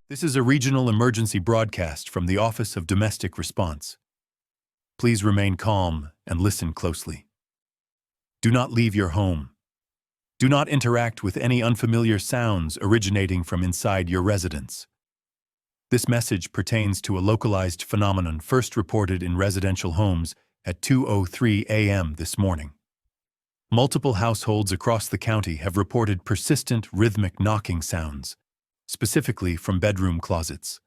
This is a regional emergency broadcast from the Office of Domestic Response. Please remain calm and listen closely. Do not leave your home. Do not interact with any unfamiliar sounds originating from inside your residence. This message pertains to a localized phenomenon first reported in residential homes at 2:03 a.m. this morning. Multiple households across the county have reported persistent rhythmic knocking sounds, specifically from bedroom closets.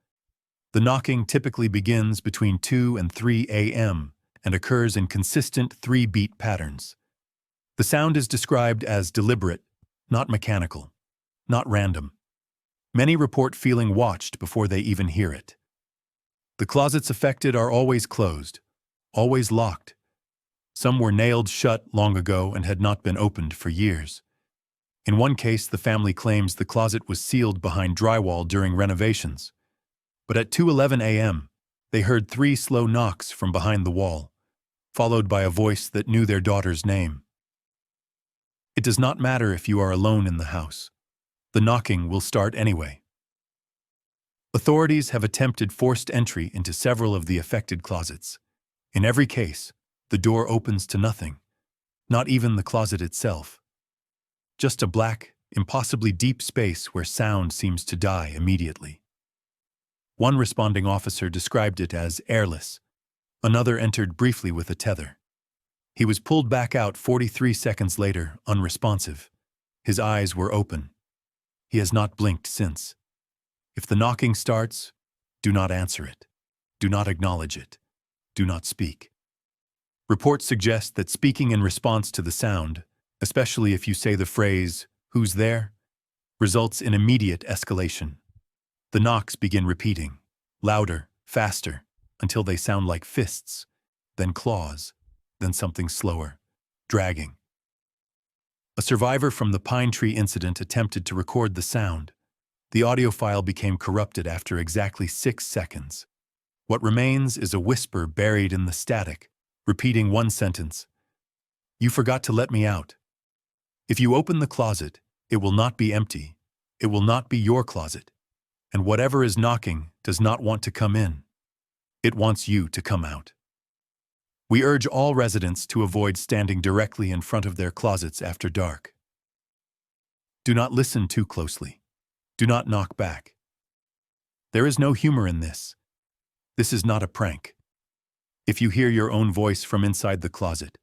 The knocking typically begins between 2 and 3 a.m. and occurs in consistent 3-beat patterns. The sound is described as deliberate, not mechanical, not random. Many report feeling watched before they even hear it. The closets affected are always closed, always locked. Some were nailed shut long ago and had not been opened for years. In one case, the family claims the closet was sealed behind drywall during renovations. But at 2:11 a.m., they heard 3 slow knocks from behind the wall, followed by a voice that knew their daughter's name. It does not matter if you are alone in the house. The knocking will start anyway. Authorities have attempted forced entry into several of the affected closets. In every case, the door opens to nothing, not even the closet itself. Just a black, impossibly deep space where sound seems to die immediately. One responding officer described it as airless. Another entered briefly with a tether. He was pulled back out 43 seconds later, unresponsive. His eyes were open. He has not blinked since. If the knocking starts, do not answer it. Do not acknowledge it. Do not speak. Reports suggest that speaking in response to the sound, especially if you say the phrase, "Who's there?" results in immediate escalation. The knocks begin repeating, louder, faster, until they sound like fists, then claws, then something slower, dragging. A survivor from the Pine Tree incident attempted to record the sound. The audio file became corrupted after exactly 6 seconds. What remains is a whisper buried in the static, repeating one sentence: "You forgot to let me out." If you open the closet, it will not be empty. It will not be your closet. And whatever is knocking does not want to come in. It wants you to come out. We urge all residents to avoid standing directly in front of their closets after dark. Do not listen too closely. Do not knock back. There is no humor in this. This is not a prank. If you hear your own voice from inside the closet,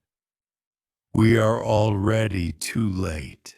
we are already too late.